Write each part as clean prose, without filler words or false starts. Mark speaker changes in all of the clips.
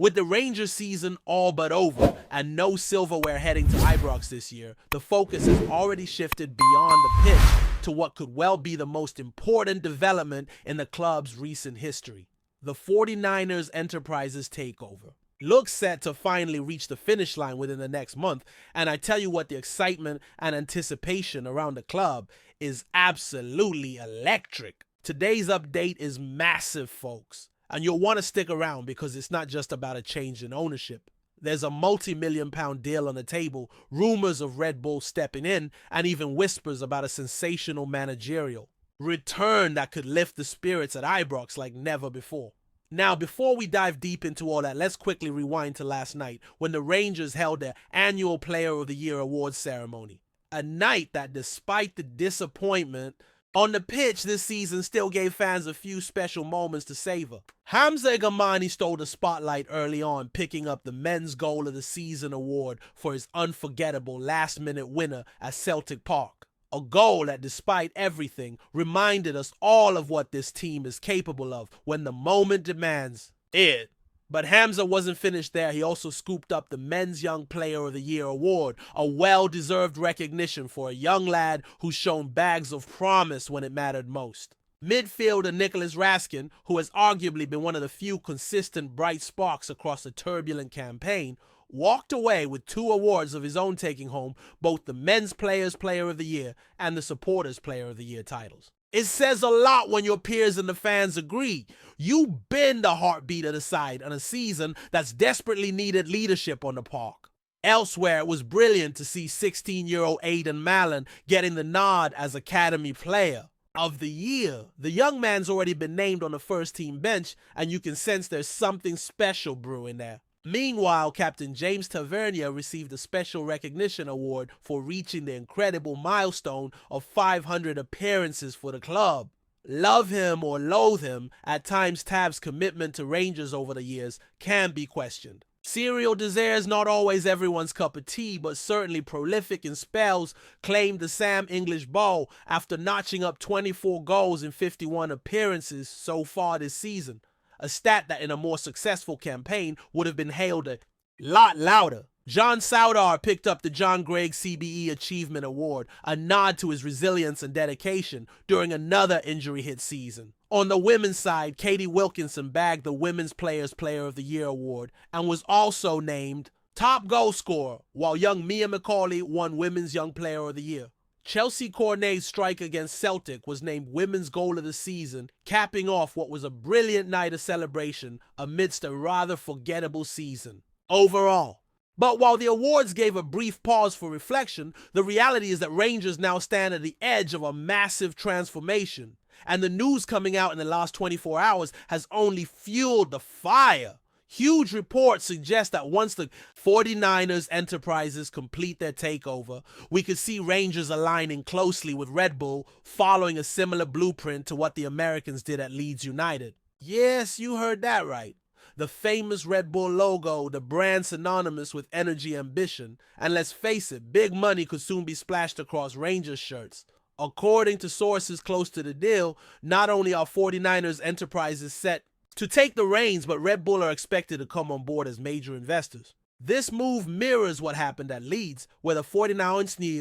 Speaker 1: With the Rangers season all but over and no silverware heading to Ibrox this year, the focus has already shifted beyond the pitch to what could well be the most important development in the club's recent history. The 49ers Enterprises takeover looks set to finally reach the finish line within the next month, and I tell you what, the excitement and anticipation around the club is absolutely electric. Today's update is massive, folks. And you'll want to stick around because it's not just about a change in ownership. There's a multi-million-pound deal on the table, rumors of Red Bull stepping in, and even whispers about a sensational managerial return that could lift the spirits at Ibrox like never before. Now, before we dive deep into all that, let's quickly rewind to last night when the Rangers held their annual Player of the Year awards ceremony. A night that, despite the disappointment on the pitch this season, still gave fans a few special moments to savor. Hamza Gamani stole the spotlight early on, picking up the Men's Goal of the Season award for his unforgettable last-minute winner at Celtic Park. A goal that, despite everything, reminded us all of what this team is capable of when the moment demands it. But Hamza wasn't finished there. He also scooped up the Men's Young Player of the Year award, a well-deserved recognition for a young lad who's shown bags of promise when it mattered most. Midfielder Nicholas Raskin, who has arguably been one of the few consistent bright sparks across a turbulent campaign, walked away with 2 awards of his own, taking home both the Men's Players Player of the Year and the Supporters Player of the Year titles. It says a lot when your peers and the fans agree. You've been the heartbeat of the side on a season that's desperately needed leadership on the park. Elsewhere, it was brilliant to see 16-year-old Aidan Mallon getting the nod as Academy Player of the Year. The young man's already been named on the first team bench, and you can sense there's something special brewing there. Meanwhile, Captain James Tavernier received a special recognition award for reaching the incredible milestone of 500 appearances for the club. Love him or loathe him, at times Tab's commitment to Rangers over the years can be questioned. Serial desires not always everyone's cup of tea, but certainly prolific in spells, claimed the Sam English Bowl after notching up 24 goals in 51 appearances so far this season. A stat that in a more successful campaign would have been hailed a lot louder. John Soudar picked up the John Gregg CBE Achievement Award, a nod to his resilience and dedication during another injury-hit season. On the women's side, Katie Wilkinson bagged the Women's Players Player of the Year award and was also named top goal scorer, while young Mia McCauley won Women's Young Player of the Year. Chelsea Cornet's strike against Celtic was named Women's Goal of the Season, capping off what was a brilliant night of celebration amidst a rather forgettable season overall. But while the awards gave a brief pause for reflection, the reality is that Rangers now stand at the edge of a massive transformation, and the news coming out in the last 24 hours has only fueled the fire. Huge reports suggest that once the 49ers Enterprises complete their takeover, we could see Rangers aligning closely with Red Bull, following a similar blueprint to what the Americans did at Leeds United. Yes, you heard that right. The famous Red Bull logo, the brand synonymous with energy, ambition, and let's face it, big money could soon be splashed across Rangers shirts. According to sources close to the deal, not only are 49ers Enterprises set to take the reins, but Red Bull are expected to come on board as major investors. This move mirrors what happened at Leeds, where the 49ers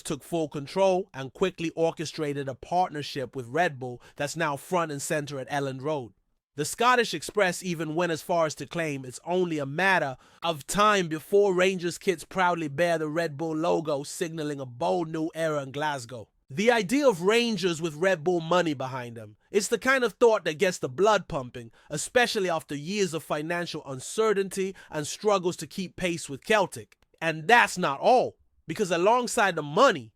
Speaker 1: took full control and quickly orchestrated a partnership with Red Bull that's now front and center at Elland Road. The Scottish Express even went as far as to claim it's only a matter of time before Rangers kits proudly bear the Red Bull logo, signaling a bold new era in Glasgow. The idea of Rangers with Red Bull money behind them, it's the kind of thought that gets the blood pumping, especially after years of financial uncertainty and struggles to keep pace with Celtic. And that's not all, because alongside the money,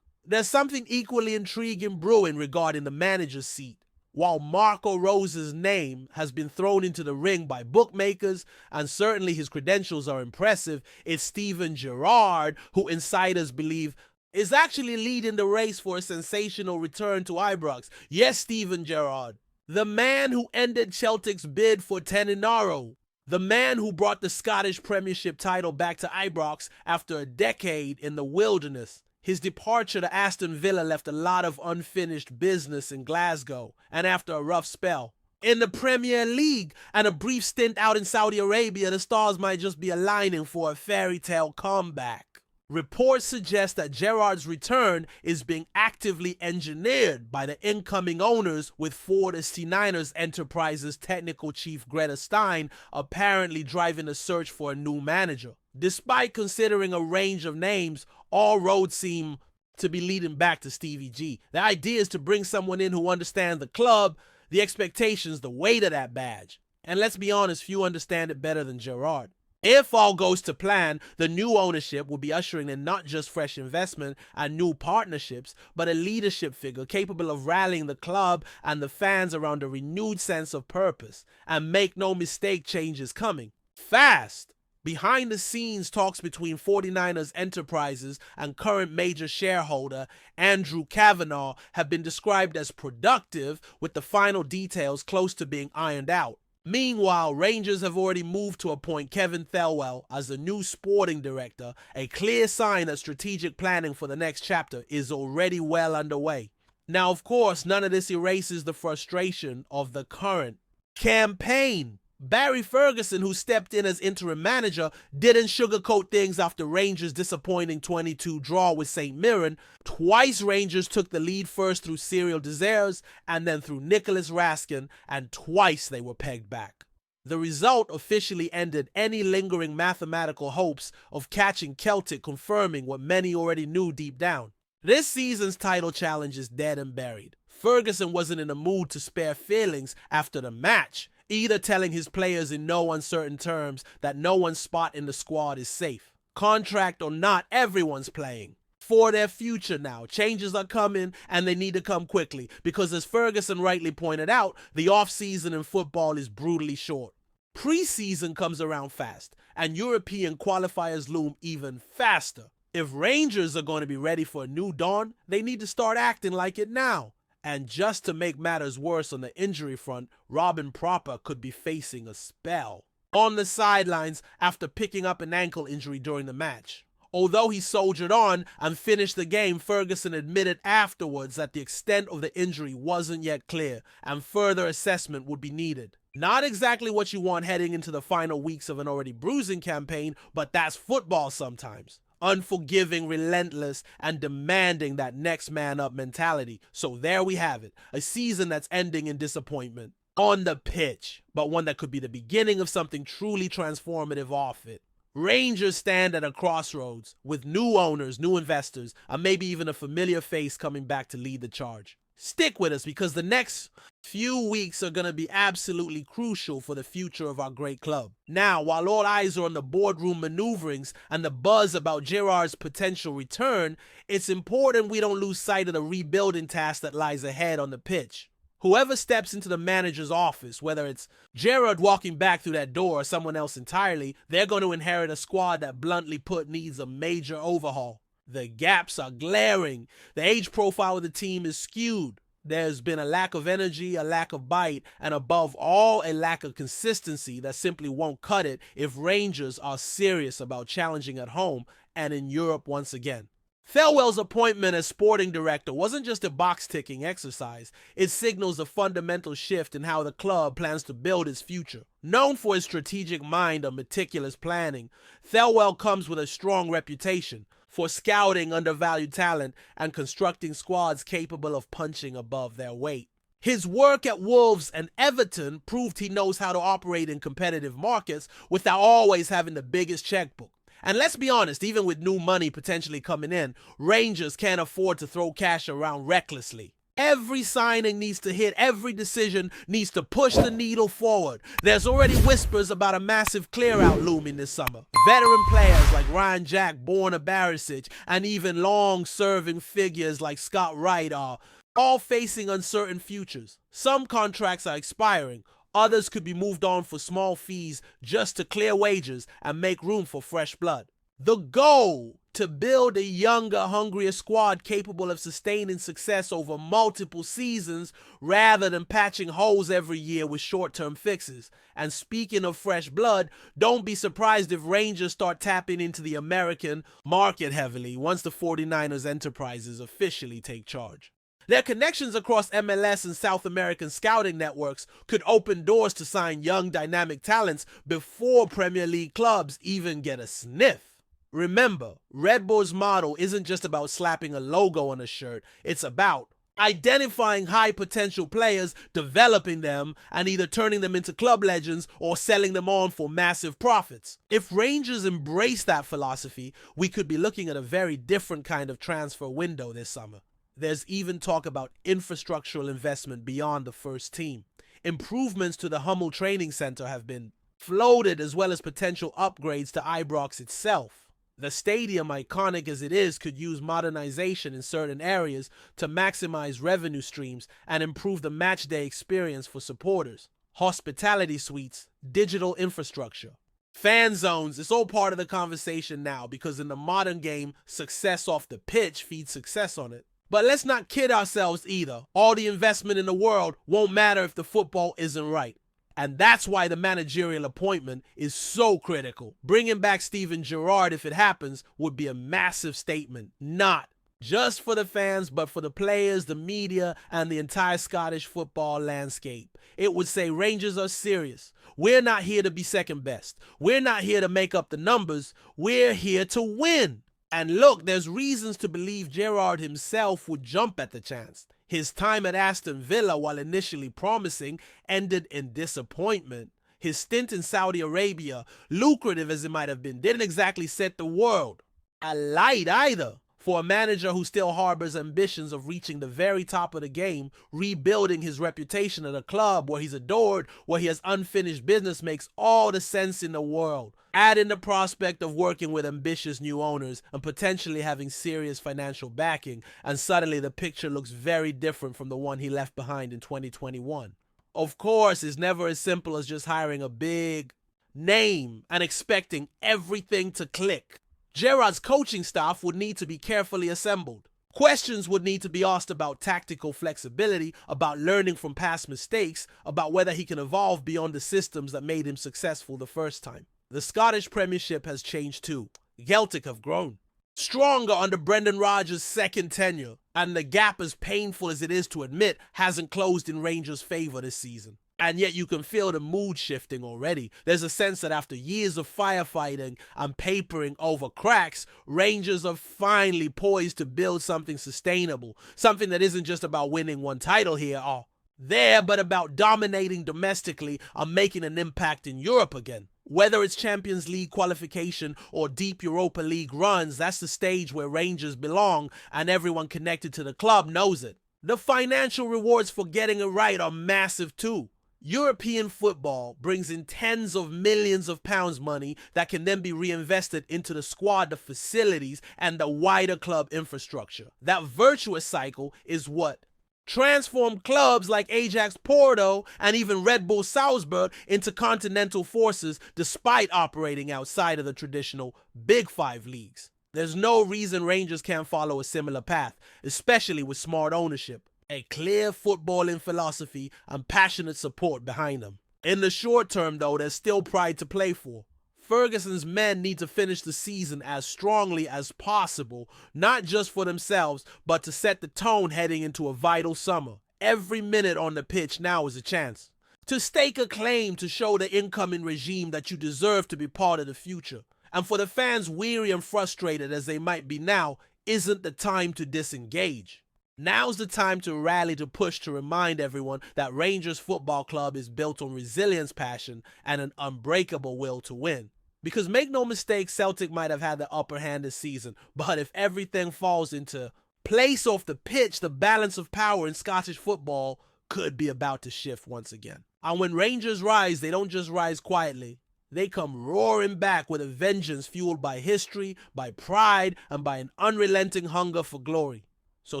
Speaker 1: there's something equally intriguing brewing regarding the manager's seat. While Marco Rose's name has been thrown into the ring by bookmakers, and certainly his credentials are impressive, it's Steven Gerrard, who insiders believe is actually leading the race for a sensational return to Ibrox. Yes, Steven Gerrard, the man who ended Celtic's bid for Teninaro, the man who brought the Scottish Premiership title back to Ibrox after a decade in the wilderness. His departure to Aston Villa left a lot of unfinished business in Glasgow, and after a rough spell, in the Premier League, and a brief stint out in Saudi Arabia, the stars might just be aligning for a fairy tale comeback. Reports suggest that Gerrard's return is being actively engineered by the incoming owners, with 49ers Enterprises technical chief Greta Stein apparently driving the search for a new manager. Despite considering a range of names, all roads seem to be leading back to Stevie G. The idea is to bring someone in who understands the club, the expectations, the weight of that badge. And let's be honest, few understand it better than Gerrard. If all goes to plan, the new ownership will be ushering in not just fresh investment and new partnerships, but a leadership figure capable of rallying the club and the fans around a renewed sense of purpose. And make no mistake, change is coming. Fast! Behind the scenes talks between 49ers Enterprises and current major shareholder Andrew Kavanagh have been described as productive, with the final details close to being ironed out. Meanwhile, Rangers have already moved to appoint Kevin Thelwell as the new sporting director, a clear sign that strategic planning for the next chapter is already well underway. Now, of course, none of this erases the frustration of the current campaign. Barry Ferguson, who stepped in as interim manager, didn't sugarcoat things after Rangers' disappointing 22 draw with St. Mirren. Twice Rangers took the lead, first through Cyril Desires and then through Nicholas Raskin, and twice they were pegged back. The result officially ended any lingering mathematical hopes of catching Celtic, confirming what many already knew deep down. This season's title challenge is dead and buried. Ferguson wasn't in the mood to spare feelings after the match, either telling his players in no uncertain terms that no one's spot in the squad is safe. Contract or not, everyone's playing for their future now. Changes are coming, and they need to come quickly because, as Ferguson rightly pointed out, the off-season in football is brutally short. Pre-season comes around fast, and European qualifiers loom even faster. If Rangers are going to be ready for a new dawn, they need to start acting like it now. And just to make matters worse on the injury front, Robin Proper could be facing a spell on the sidelines after picking up an ankle injury during the match. Although he soldiered on and finished the game, Ferguson admitted afterwards that the extent of the injury wasn't yet clear and further assessment would be needed. Not exactly what you want heading into the final weeks of an already bruising campaign, but that's football sometimes. Unforgiving, relentless, and demanding that next man up mentality. So there we have it, a season that's ending in disappointment on the pitch, but one that could be the beginning of something truly transformative off it. Rangers stand at a crossroads with new owners, new investors, and maybe even a familiar face coming back to lead the charge. Stick with us because the next few weeks are going to be absolutely crucial for the future of our great club. Now, while all eyes are on the boardroom maneuverings and the buzz about Gerrard's potential return, it's important we don't lose sight of the rebuilding task that lies ahead on the pitch. Whoever steps into the manager's office, whether it's Gerrard walking back through that door or someone else entirely, they're going to inherit a squad that, bluntly put, needs a major overhaul. The gaps are glaring. The age profile of the team is skewed. There's been a lack of energy, a lack of bite, and above all, a lack of consistency that simply won't cut it if Rangers are serious about challenging at home and in Europe once again. Thelwell's appointment as sporting director wasn't just a box-ticking exercise. It signals a fundamental shift in how the club plans to build its future. Known for his strategic mind and meticulous planning, Thelwell comes with a strong reputation for scouting undervalued talent and constructing squads capable of punching above their weight. His work at Wolves and Everton proved he knows how to operate in competitive markets without always having the biggest checkbook. And let's be honest, even with new money potentially coming in, Rangers can't afford to throw cash around recklessly. Every signing needs to hit, every decision needs to push the needle forward. There's already whispers about a massive clear-out looming this summer. Veteran players like Ryan Jack, Borna Barisic, and even long-serving figures like Scott Wright are all facing uncertain futures. Some contracts are expiring. Others could be moved on for small fees just to clear wages and make room for fresh blood. The goal: to build a younger, hungrier squad capable of sustaining success over multiple seasons rather than patching holes every year with short-term fixes. And speaking of fresh blood, don't be surprised if Rangers start tapping into the American market heavily once the 49ers Enterprises officially take charge. Their connections across MLS and South American scouting networks could open doors to sign young, dynamic talents before Premier League clubs even get a sniff. Remember, Red Bull's model isn't just about slapping a logo on a shirt, it's about identifying high potential players, developing them, and either turning them into club legends or selling them on for massive profits. If Rangers embrace that philosophy, we could be looking at a very different kind of transfer window this summer. There's even talk about infrastructural investment beyond the first team. Improvements to the Hummel Training Center have been floated, as well as potential upgrades to Ibrox itself. The stadium, iconic as it is, could use modernization in certain areas to maximize revenue streams and improve the matchday experience for supporters. Hospitality suites, digital infrastructure, fan zones, it's all part of the conversation now, because in the modern game, success off the pitch feeds success on it. But let's not kid ourselves either. All the investment in the world won't matter if the football isn't right. And that's why the managerial appointment is so critical. Bringing back Gerrard, if it happens, would be a massive statement. Not just for the fans, but for the players, the media, and the entire Scottish football landscape. It would say Rangers are serious. We're not here to be second best. We're not here to make up the numbers. We're here to win. And look, there's reasons to believe Gerrard himself would jump at the chance. His time at Aston Villa, while initially promising, ended in disappointment. His stint in Saudi Arabia, lucrative as it might have been, didn't exactly set the world alight either. For a manager who still harbors ambitions of reaching the very top of the game, rebuilding his reputation at a club where he's adored, where he has unfinished business, makes all the sense in the world. Add in the prospect of working with ambitious new owners and potentially having serious financial backing, and suddenly the picture looks very different from the one he left behind in 2021. Of course, it's never as simple as just hiring a big name and expecting everything to click. Gerrard's coaching staff would need to be carefully assembled. Questions would need to be asked about tactical flexibility, about learning from past mistakes, about whether he can evolve beyond the systems that made him successful the first time. The Scottish Premiership has changed too. Celtic have grown stronger under Brendan Rodgers' second tenure, and the gap, as painful as it is to admit, hasn't closed in Rangers' favour this season. And yet you can feel the mood shifting already. There's a sense that after years of firefighting and papering over cracks, Rangers are finally poised to build something sustainable. Something that isn't just about winning one title here or there, but about dominating domestically and making an impact in Europe again. Whether it's Champions League qualification or deep Europa League runs, that's the stage where Rangers belong, and everyone connected to the club knows it. The financial rewards for getting it right are massive too. European football brings in tens of millions of pounds money that can then be reinvested into the squad, the facilities, and the wider club infrastructure. That virtuous cycle is what transformed clubs like Ajax Porto and even Red Bull Salzburg into continental forces, despite operating outside of the traditional Big Five leagues. There's no reason Rangers can't follow a similar path, especially with smart ownership, a clear footballing philosophy, and passionate support behind them. In the short term, though, there's still pride to play for. Ferguson's men need to finish the season as strongly as possible, not just for themselves, but to set the tone heading into a vital summer. Every minute on the pitch now is a chance to stake a claim to show the incoming regime that you deserve to be part of the future. And for the fans, weary and frustrated as they might be now, isn't the time to disengage. Now's the time to rally, to push, to remind everyone that Rangers Football Club is built on resilience, passion, and an unbreakable will to win. Because make no mistake, Celtic might have had the upper hand this season, but if everything falls into place off the pitch, the balance of power in Scottish football could be about to shift once again. And when Rangers rise, they don't just rise quietly. They come roaring back with a vengeance fueled by history, by pride, and by an unrelenting hunger for glory. So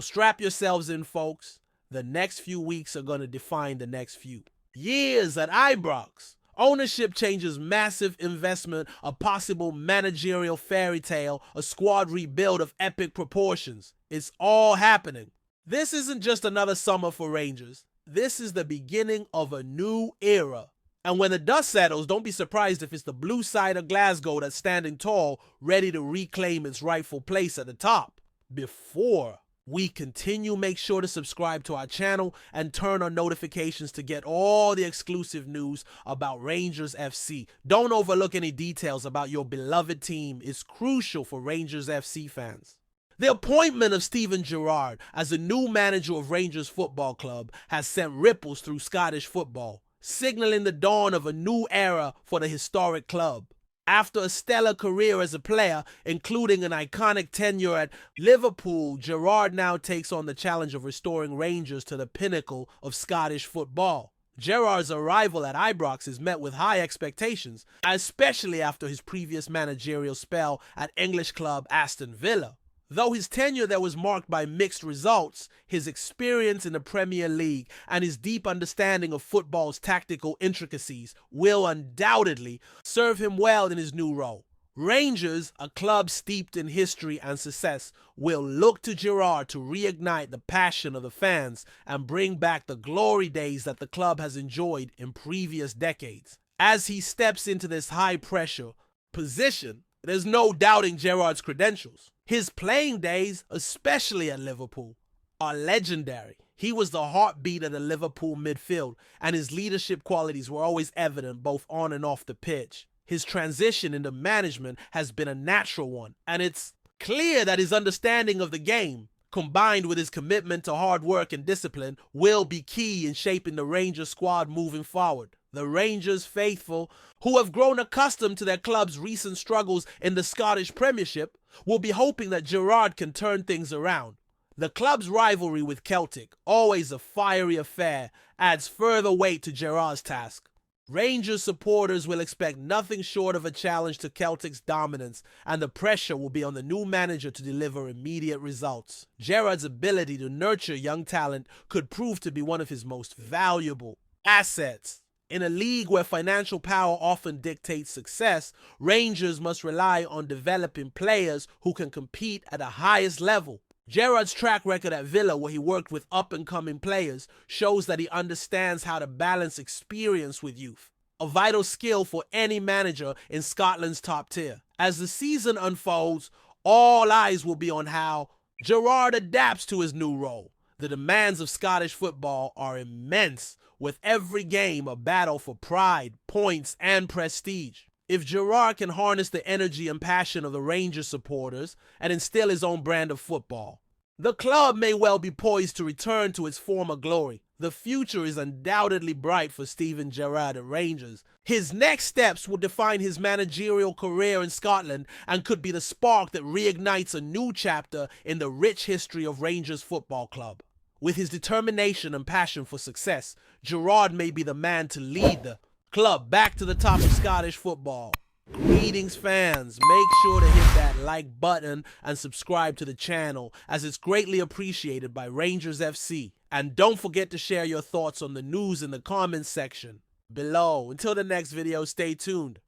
Speaker 1: strap yourselves in, folks. The next few weeks are going to define the next few years at Ibrox. Ownership changes, massive investment, a possible managerial fairy tale, a squad rebuild of epic proportions. It's all happening. This isn't just another summer for Rangers. This is the beginning of a new era. And when the dust settles, don't be surprised if it's the blue side of Glasgow that's standing tall, ready to reclaim its rightful place at the top. Before we continue. Make sure to subscribe to our channel and turn on notifications to get all the exclusive news about Rangers FC. Don't overlook any details about your beloved team. It's crucial for Rangers FC fans. The appointment of Steven Gerrard as the new manager of Rangers Football Club has sent ripples through Scottish football, signaling the dawn of a new era for the historic club. After a stellar career as a player, including an iconic tenure at Liverpool, Gerrard now takes on the challenge of restoring Rangers to the pinnacle of Scottish football. Gerrard's arrival at Ibrox is met with high expectations, especially after his previous managerial spell at English club Aston Villa. Though his tenure there was marked by mixed results, his experience in the Premier League and his deep understanding of football's tactical intricacies will undoubtedly serve him well in his new role. Rangers, a club steeped in history and success, will look to Gerrard to reignite the passion of the fans and bring back the glory days that the club has enjoyed in previous decades. As he steps into this high-pressure position, there's no doubting Gerrard's credentials. His playing days, especially at Liverpool, are legendary. He was the heartbeat of the Liverpool midfield, and his leadership qualities were always evident both on and off the pitch. His transition into management has been a natural one, and it's clear that his understanding of the game, combined with his commitment to hard work and discipline, will be key in shaping the Rangers squad moving forward. The Rangers faithful, who have grown accustomed to their club's recent struggles in the Scottish Premiership, will be hoping that Gerrard can turn things around. The club's rivalry with Celtic, always a fiery affair, adds further weight to Gerrard's task. Rangers supporters will expect nothing short of a challenge to Celtic's dominance, and the pressure will be on the new manager to deliver immediate results. Gerrard's ability to nurture young talent could prove to be one of his most valuable assets. In a league where financial power often dictates success, Rangers must rely on developing players who can compete at the highest level. Gerrard's track record at Villa, where he worked with up-and-coming players, shows that he understands how to balance experience with youth, a vital skill for any manager in Scotland's top tier. As the season unfolds, all eyes will be on how Gerrard adapts to his new role. The demands of Scottish football are immense, with every game a battle for pride, points, and prestige. If Gerrard can harness the energy and passion of the Rangers supporters and instill his own brand of football, the club may well be poised to return to its former glory. The future is undoubtedly bright for Steven Gerrard at Rangers. His next steps will define his managerial career in Scotland and could be the spark that reignites a new chapter in the rich history of Rangers Football Club. With his determination and passion for success, Gerrard may be the man to lead the club back to the top of Scottish football. Greetings, fans. Make sure to hit that like button and subscribe to the channel, as it's greatly appreciated by Rangers FC. And don't forget to share your thoughts on the news in the comments section below. Until the next video, stay tuned.